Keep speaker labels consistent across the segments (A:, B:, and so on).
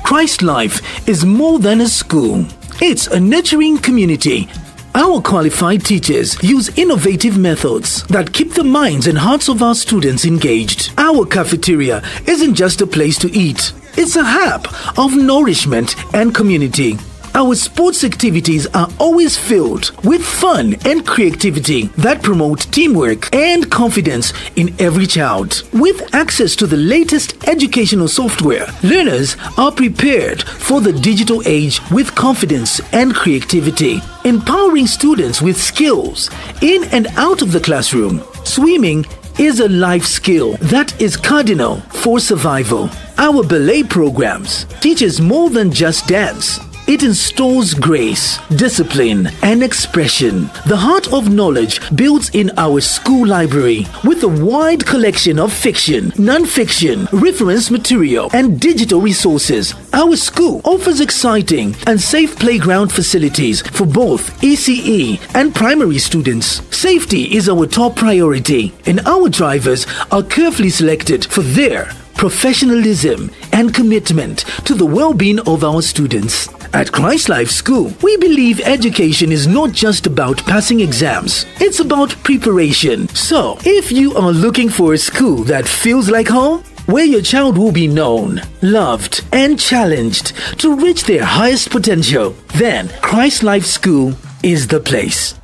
A: Christ Life is more than a school. It's a nurturing community. Our qualified teachers use innovative methods that keep the minds and hearts of our students engaged. Our cafeteria isn't just a place to eat. It's a hub of nourishment and community. Our sports activities are always filled with fun and creativity that promote teamwork and confidence in every child. With access to the latest educational software, learners are prepared for the digital age with confidence and creativity, empowering students with skills in and out of the classroom. Swimming is a life skill that is cardinal for survival. Our ballet programs teaches more than just dance. It installs grace, discipline, and expression. The heart of knowledge builds in our school library with a wide collection of fiction, non-fiction, reference material, and digital resources. Our school offers exciting and safe playground facilities for both ECE and primary students. Safety is our top priority, and our drivers are carefully selected for their professionalism and commitment to the well-being of our students. At Christ Life School, we believe education is not just about passing exams. It's about preparation. So, if you are looking for a school that feels like home, where your child will be known, loved, and challenged to reach their highest potential, then Christ Life School is the place.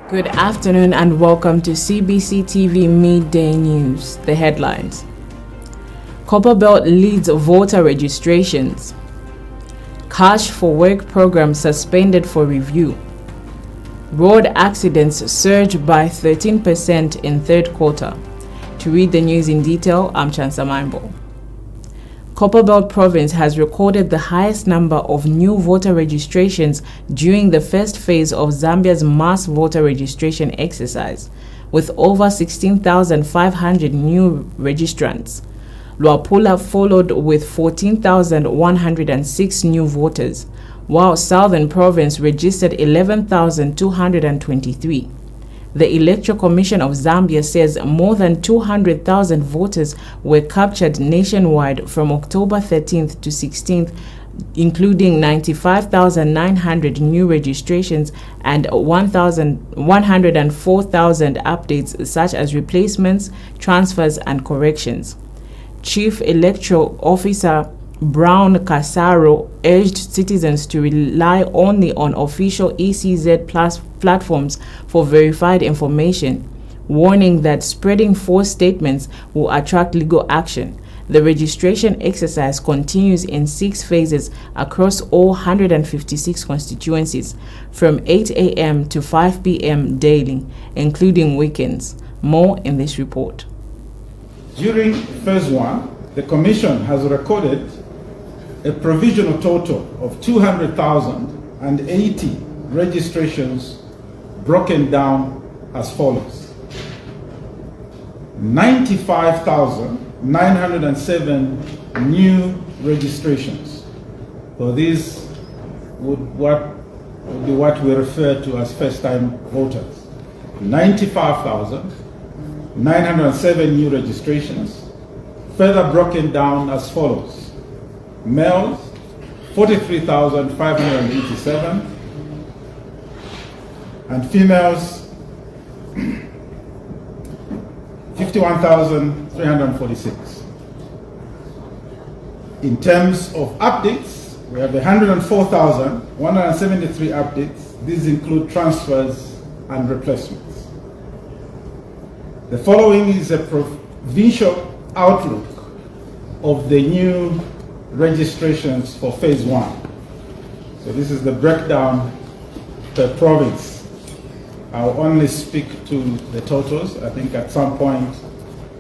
B: Good afternoon and welcome to Cbc Tv Mid-Day News. The headlines. Copperbelt leads voter registrations. Cash for Work program suspended for review. Road accidents surged by 13% in third quarter. To read the news in detail, I'm Chansa Maimbo. Copperbelt Province has recorded the highest number of new voter registrations during the first phase of Zambia's mass voter registration exercise, with over 16,500 new registrants. Luapula followed with 14,106 new voters, while Southern Province registered 11,223. The Electoral Commission of Zambia says more than 200,000 voters were captured nationwide from October 13th to 16th, including 95,900 new registrations and 104,000 updates such as replacements, transfers, and corrections. Chief Electoral Officer Brown Casaro urged citizens to rely only on official ECZ Plus platforms for verified information, warning that spreading false statements will attract legal action. The registration exercise continues in 6 phases across all 156 constituencies from 8 a.m. to 5 p.m. daily, including weekends. More in this report.
C: During phase 1, the Commission has recorded a provisional total of 200,080 registrations, broken down as follows: 95,907 new registrations. So these would be what we refer to as first-time voters. 95,907 new registrations, further broken down as follows: males 43,587 and females 51,346. In terms of updates, we have 104,173 updates. These include transfers and replacements. The following is a provincial outlook of the new registrations for phase 1. So this is the breakdown per province. I'll only speak to the totals. I think at some point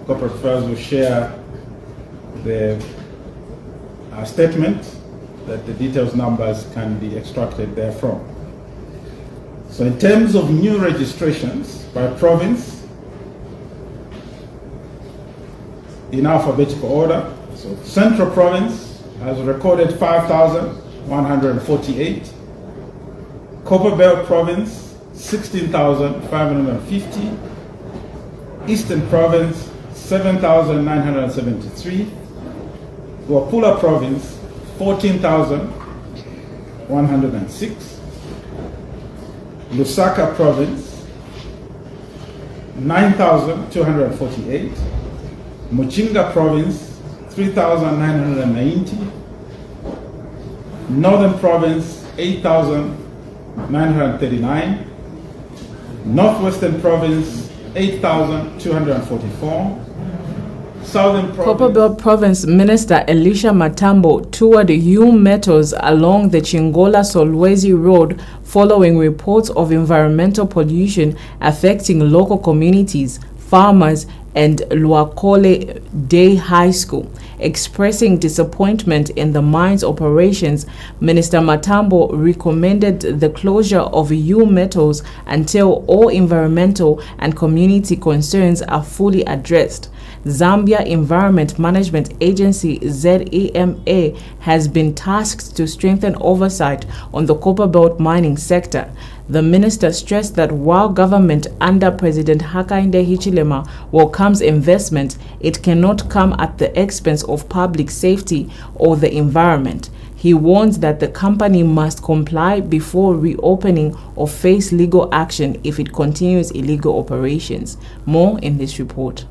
C: corporate affairs will share the statement that the details numbers can be extracted therefrom. So in terms of new registrations by province, in alphabetical order. So Central Province has recorded 5,148. Copperbelt Province, 16,550. Eastern Province, 7,973. Wapula Province, 14,106. Lusaka Province, 9,248. Muchinga Province, 3,990. Northern Province, 8,939. Northwestern Province, 8,244. Southern Province.
B: Copperbelt Province Minister Elisha Matambo toured Hume Metals along the Chingola-Solwezi Road following reports of environmental pollution affecting local communities, farmers, and Luakole Day High School. Expressing disappointment in the mine's operations, Minister Matambo recommended the closure of Hume Metals until all environmental and community concerns are fully addressed. Zambia Environment Management Agency ZEMA has been tasked to strengthen oversight on the copperbelt mining sector. The minister stressed that while government under President Hakainde Hichilema welcomes investment, it cannot come at the expense of public safety or the environment. He warns that the company must comply before reopening or face legal action if it continues illegal operations. More in this report.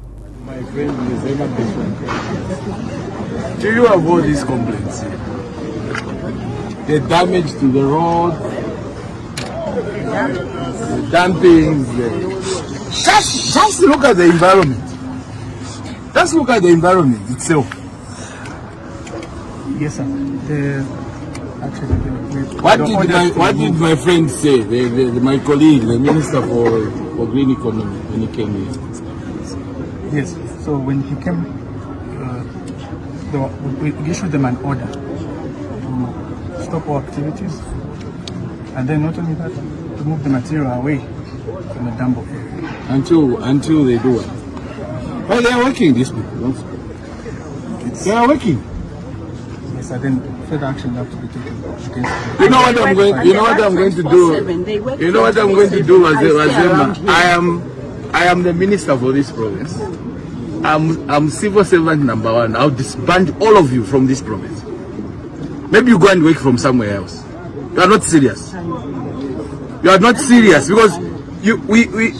D: My friend is ever different. Do you have all these complaints? The damage to the road, the dumpings. Just look at the environment. Just look at the environment itself.
E: Yes, sir.
D: What did my friend say? My colleague, the Minister for Green Economy, when he came here?
E: Yes, so when he came, we issued them an order to stop all activities, and then not only that, to move the material away from the dump area.
D: Until they do it. Well, they are working, these people. They are working.
E: Yes, and then further action have to be taken against them.
D: You know what I'm going to do? You know what I'm going to do, Wazema? I am the minister for this province. I'm civil servant number one. I'll disband all of you from this province. Maybe you go and work from somewhere else. You are not serious. You are not serious because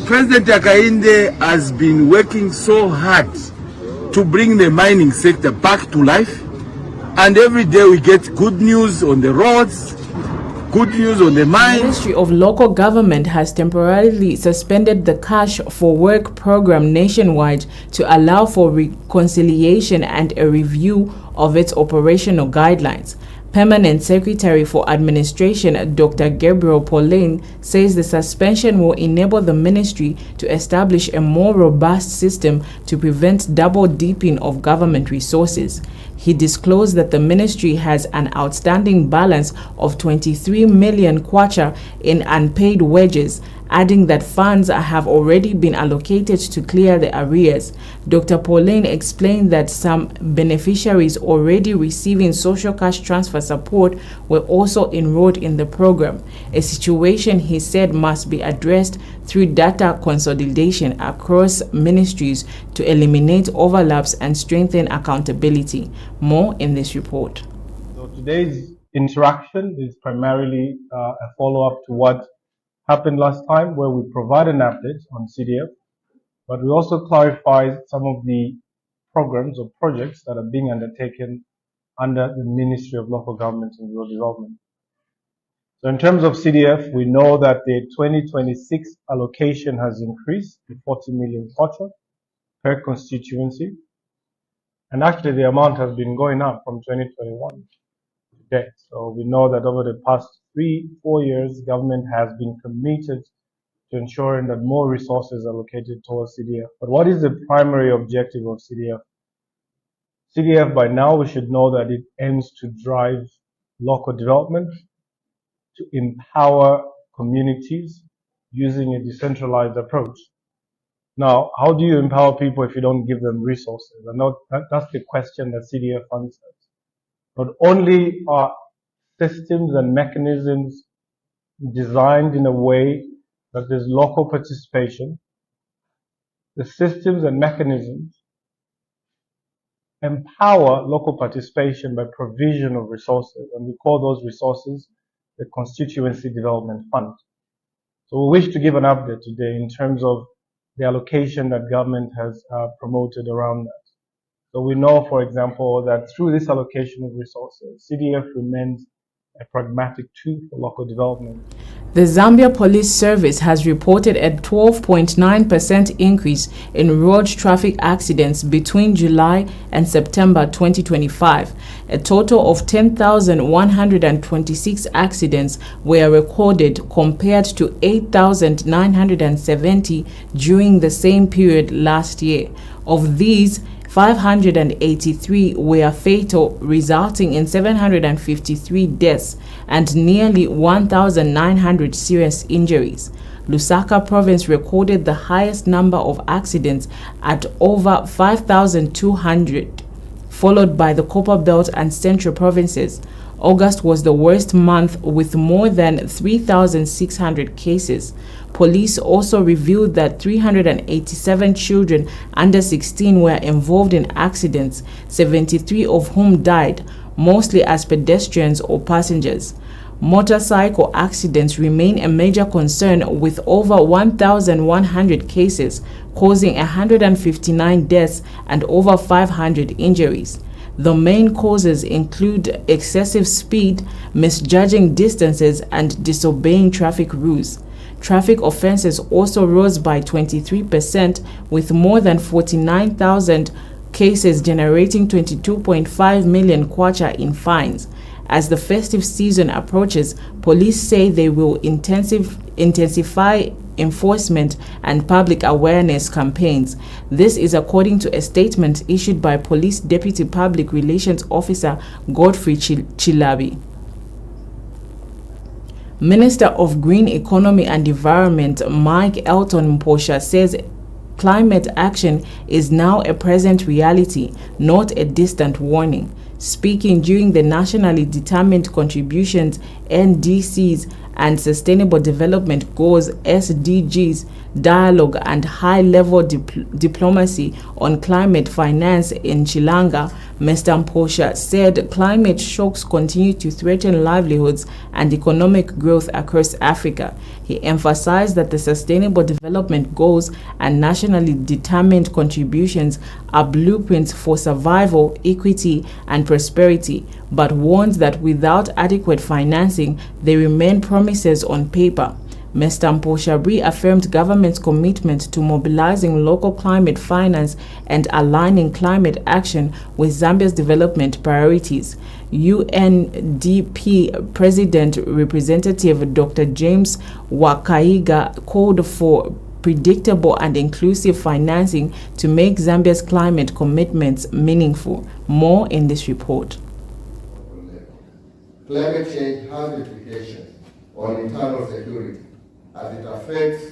D: President Hakainde has been working so hard to bring the mining sector back to life. And every day we get good news on the roads, good news on the mine.
B: The Ministry of Local Government has temporarily suspended the Cash for Work program nationwide to allow for reconciliation and a review of its operational guidelines. Permanent Secretary for Administration Dr. Gabriel Pauline says the suspension will enable the ministry to establish a more robust system to prevent double dipping of government resources. He disclosed that the ministry has an outstanding balance of 23 million kwacha in unpaid wages, adding that funds have already been allocated to clear the arrears. Dr. Pauline explained that some beneficiaries already receiving social cash transfer support were also enrolled in the program, a situation he said must be addressed through data consolidation across ministries to eliminate overlaps and strengthen accountability. More in this report.
F: So today's interaction is primarily a follow-up to what happened last time, where we provided an update on CDF, but we also clarified some of the programs or projects that are being undertaken under the Ministry of Local Government and Rural Development. So in terms of CDF, we know that the 2026 allocation has increased to 40 million kwacha per constituency. And actually the amount has been going up from 2021 to date. So we know that over the past 3-4 years, government has been committed to ensuring that more resources are allocated towards CDF. But what is the primary objective of CDF? CDF, by now, we should know that it aims to drive local development, to empower communities using a decentralized approach. Now, how do you empower people if you don't give them resources? And that's the question that CDF answers. Not only are systems and mechanisms designed in a way that there's local participation, the systems and mechanisms empower local participation by provision of resources, and we call those resources the Constituency Development Fund. So we wish to give an update today in terms of the allocation that government has promoted around that. So we know, for example, that through this allocation of resources, CDF remains a pragmatic tool for local development.
B: The Zambia Police Service has reported a 12.9% increase in road traffic accidents between July and September 2025. A total of 10,126 accidents were recorded compared to 8,970 during the same period last year. Of these, 583 were fatal, resulting in 753 deaths and nearly 1,900 serious injuries. Lusaka province recorded the highest number of accidents at over 5,200, followed by the Copper Belt and Central provinces. August was the worst month with more than 3,600 cases. Police also revealed that 387 children under 16 were involved in accidents, 73 of whom died, mostly as pedestrians or passengers. Motorcycle accidents remain a major concern, with over 1,100 cases, causing 159 deaths and over 500 injuries. The main causes include excessive speed, misjudging distances, and disobeying traffic rules. Traffic offenses also rose by 23%, with more than 49,000 cases generating 22.5 million kwacha in fines. As the festive season approaches, police say they will intensify enforcement and public awareness campaigns. This is according to a statement issued by Police Deputy Public Relations Officer Godfrey Chilabi. Minister of Green Economy and Environment Mike Elton Mposha says climate action is now a present reality, not a distant warning. Speaking during the Nationally Determined Contributions (NDCs) and Sustainable Development Goals (SDGs) dialogue and high-level diplomacy on climate finance in Chilanga, Mr. Mposha said climate shocks continue to threaten livelihoods and economic growth across Africa. He emphasized that the Sustainable Development Goals and nationally determined contributions are blueprints for survival, equity, and prosperity, but warned that without adequate financing, they remain promises on paper. Mr. Mposha reaffirmed government's commitment to mobilizing local climate finance and aligning climate action with Zambia's development priorities. UNDP President Representative Dr. James Wakaiga called for predictable and inclusive financing to make Zambia's climate commitments meaningful. More in this report.
G: Climate change has implications on internal security as it affects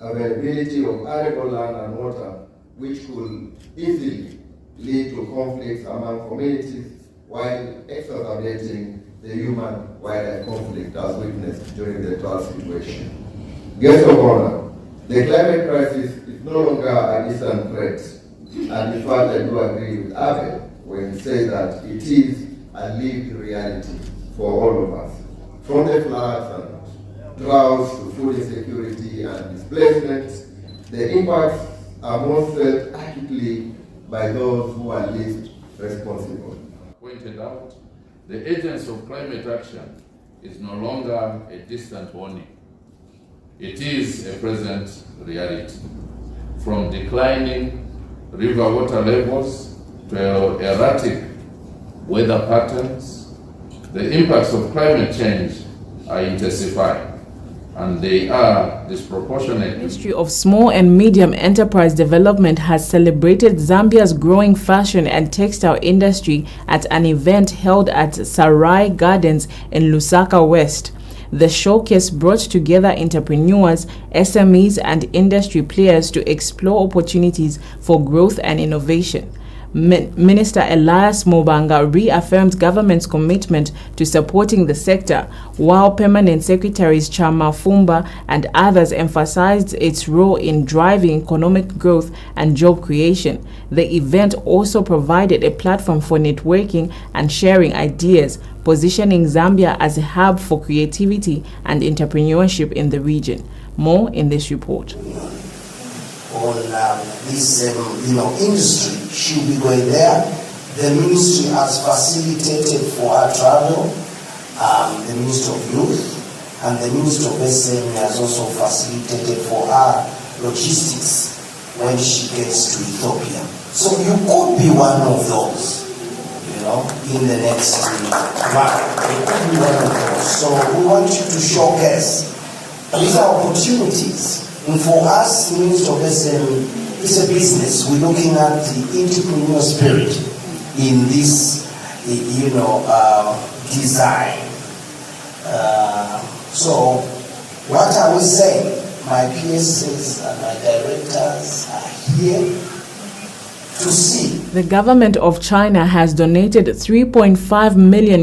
G: availability of arable land and water, which could easily lead to conflicts among communities while exacerbating the human-wildlife conflict as witnessed during the drought situation. Guests of honor, the climate crisis is no longer a distant threat, and in fact I do agree with Abel when he says that it is a lived reality for all of us. From the floods and droughts to food insecurity and displacement, the impacts are most felt acutely by those who are least responsible.
H: Pointed out, the urgency of climate action is no longer a distant warning. It is a present reality. From declining river water levels to erratic weather patterns, the impacts of climate change are intensifying, and they are disproportionate.
B: The Ministry of Small and Medium Enterprise Development has celebrated Zambia's growing fashion and textile industry at an event held at Sarai Gardens in Lusaka West. The showcase brought together entrepreneurs, SMEs, and industry players to explore opportunities for growth and innovation. Minister Elias Mobanga reaffirmed government's commitment to supporting the sector, while Permanent Secretaries Chama Fumba and others emphasized its role in driving economic growth and job creation. The event also provided a platform for networking and sharing ideas, positioning Zambia as a hub for creativity and entrepreneurship in the region. More in this report.
I: On this industry, she'll be going there. The ministry has facilitated for her travel, the Minister of Youth, and the Minister of SME has also facilitated for her logistics when she gets to Ethiopia. So you could be one of those, in the next month. You could be one of those. So we want you to showcase these are opportunities. And for us, the Minister of SME, it's a business. We're looking at the entrepreneurial spirit in this, design. So, what I was saying, my PSs and my directors are here to see.
B: The government of China has donated $3.5 million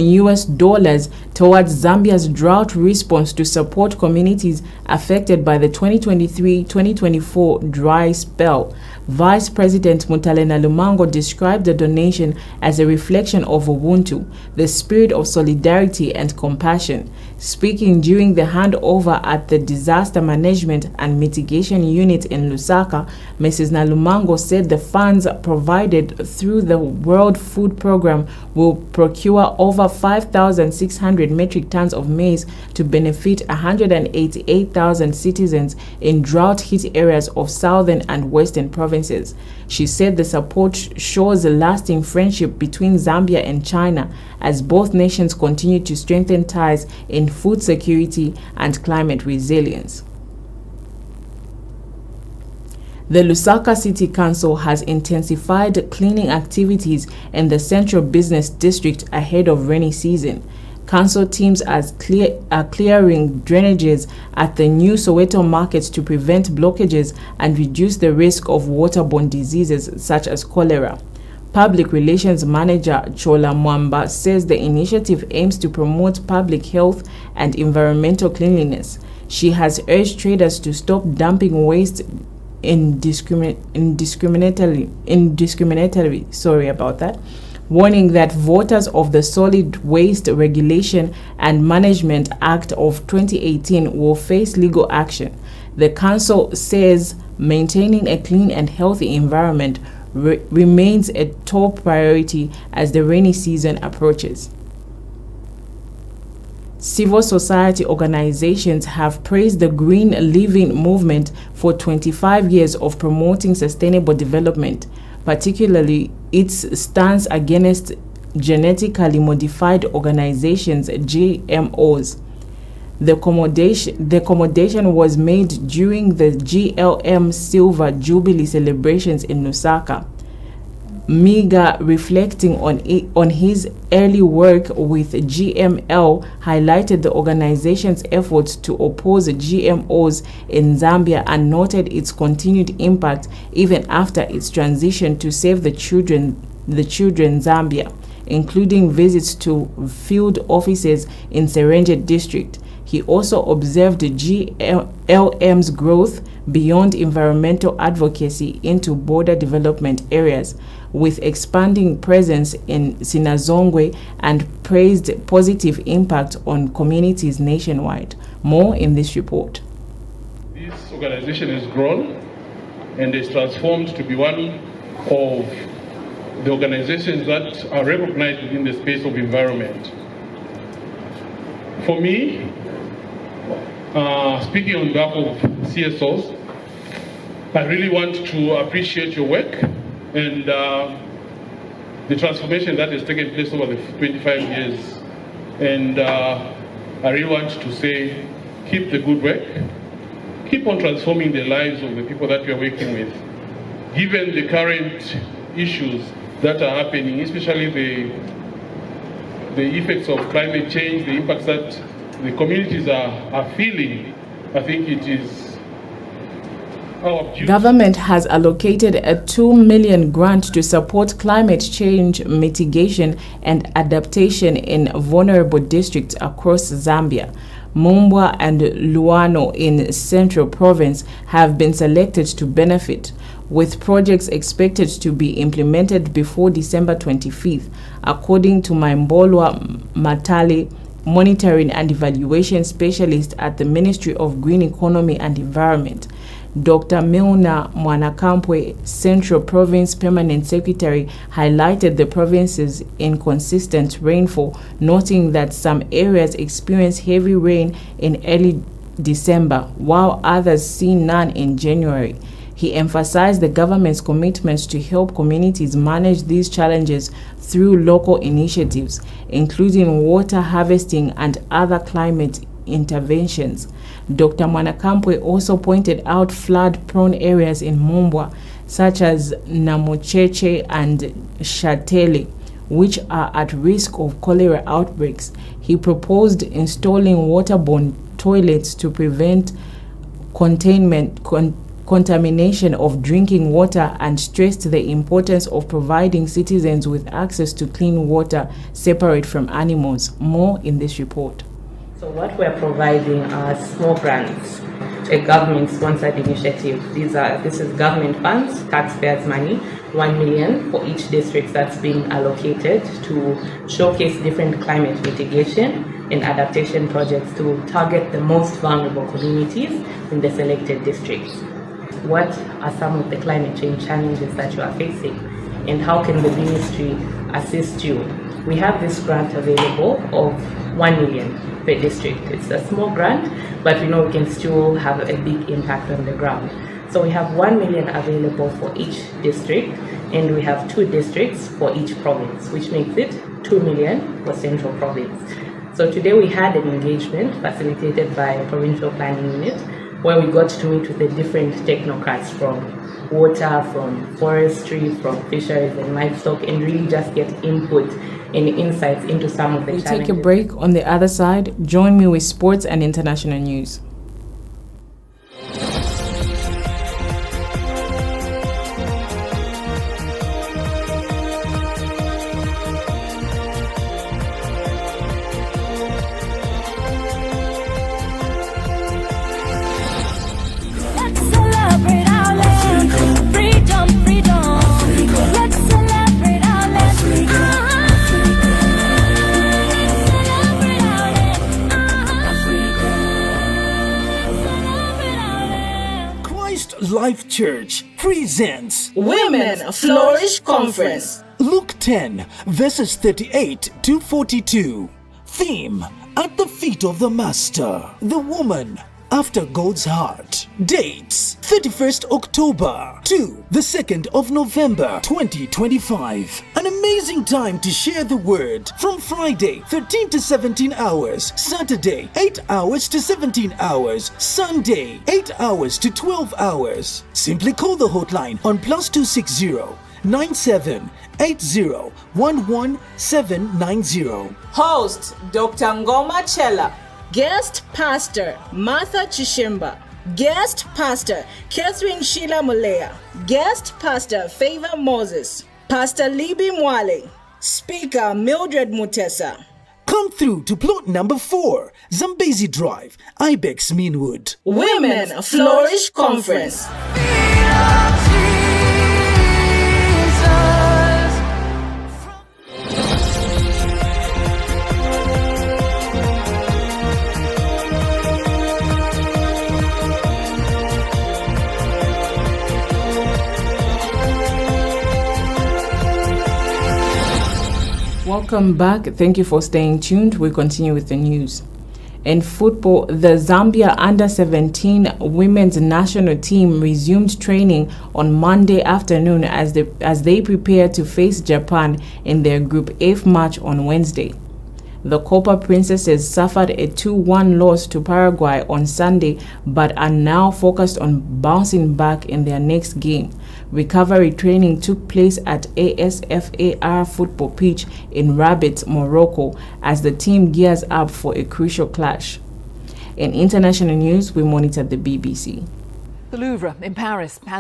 B: towards Zambia's drought response to support communities affected by the 2023-2024 dry spell. Vice President Mutalena Lumango described the donation as a reflection of Ubuntu, the spirit of solidarity and compassion. Speaking during the handover at the Disaster Management and Mitigation Unit in Lusaka, Mrs. Nalumango said the funds provided through the World Food Programme will procure over 5,600 metric tons of maize to benefit 188,000 citizens in drought-hit areas of southern and western provinces. She said the support shows a lasting friendship between Zambia and China as both nations continue to strengthen ties in food security and climate resilience. The Lusaka City Council has intensified cleaning activities in the central business district ahead of rainy season. Council teams are clearing drainages at the new Soweto markets to prevent blockages and reduce the risk of waterborne diseases such as cholera. Public Relations Manager Chola Mwamba says the initiative aims to promote public health and environmental cleanliness. She has urged traders to stop dumping waste indiscriminately, warning that voters of the Solid Waste Regulation and Management Act of 2018 will face legal action. The council says maintaining a clean and healthy environment remains a top priority as the rainy season approaches. Civil society organizations have praised the Green Living movement for 25 years of promoting sustainable development, particularly its stance against genetically modified organizations, GMOs. The commendation was made during the GLM Silver Jubilee celebrations in Lusaka. Miga, reflecting on his early work with GML, highlighted the organization's efforts to oppose GMOs in Zambia and noted its continued impact even after its transition to save the children Zambia, including visits to field offices in Serengeti district. He also observed GLM's growth beyond environmental advocacy into border development areas, with expanding presence in Sinazongwe, and praised positive impact on communities nationwide. More in this report.
J: This organization has grown and is transformed to be one of the organizations that are recognized within the space of environment. For me, speaking on behalf of CSOs, I really want to appreciate your work and the transformation that has taken place over the 25 years. And I really want to say, keep the good work. Keep on transforming the lives of the people that you are working with. Given the current issues that are happening, especially the effects of climate change, the impacts that the communities are feeling, I think it is our duty.
B: Government has allocated a 2 million grant to support climate change mitigation and adaptation in vulnerable districts across Zambia. Mumbwa and Luano in Central Province have been selected to benefit, with projects expected to be implemented before December 25th, according to Maimbolwa Matali, Monitoring and Evaluation Specialist at the Ministry of Green Economy and Environment. Dr. Milna Mwanakampwe, Central Province Permanent Secretary, highlighted the province's inconsistent rainfall, noting that some areas experienced heavy rain in early December, while others see none in January. He emphasized the government's commitment to help communities manage these challenges through local initiatives, including water harvesting and other climate interventions. Dr. Mwanakampwe also pointed out flood-prone areas in Mumbwa, such as Namocheche and Shatele, which are at risk of cholera outbreaks. He proposed installing waterborne toilets to prevent contamination of drinking water, and stressed the importance of providing citizens with access to clean water separate from animals. More in this report.
K: So what we're providing are small grants, a government-sponsored initiative. This is government funds, taxpayers' money, 1 million for each district that's being allocated to showcase different climate mitigation and adaptation projects to target the most vulnerable communities in the selected districts. What are some of the climate change challenges that you are facing, and how can the ministry assist you? We have this grant available of 1 million per district. It's a small grant, but we know we can still have a big impact on the ground. So we have 1 million available for each district, and we have 2 districts for each province, which makes it 2 million for Central Province. So today we had an engagement facilitated by a provincial planning unit, where we got to meet with the different technocrats from water, from forestry, from fisheries and livestock, and really just get input and insights into some of the challenges.
B: We take a break. On the other side, join me with sports and international news.
A: Life Church presents
L: Women Flourish Conference.
A: Luke 10 verses 38 to 42. Theme: at the feet of the Master, the woman after God's heart. Dates: 31st October to the 2nd of November 2025. An amazing time to share the word from Friday 13 to 17 hours, Saturday 8 hours to 17 hours, Sunday 8 hours to 12 hours. Simply call the hotline on +260 9780 11790.
L: Host Dr. Ngoma Chela. Guest Pastor Martha Chishimba. Guest Pastor Catherine Sheila Mulea. Guest Pastor Favor Moses. Pastor Libby Mwale. Speaker Mildred Mutesa.
A: Come through to plot number 4, Zambezi Drive, Ibex Meanwood.
L: Women Flourish Conference.
B: Welcome back. Thank you for staying tuned. We continue with the news. In football, the Zambia Under-17 women's national team resumed training on Monday afternoon as they prepare to face Japan in their Group F match on Wednesday. The Copa Princesses suffered a 2-1 loss to Paraguay on Sunday, but are now focused on bouncing back in their next game. Recovery training took place at ASFAR football pitch in Rabat, Morocco, as the team gears up for a crucial clash. In international news, we monitor the BBC.
M: The Louvre in Paris has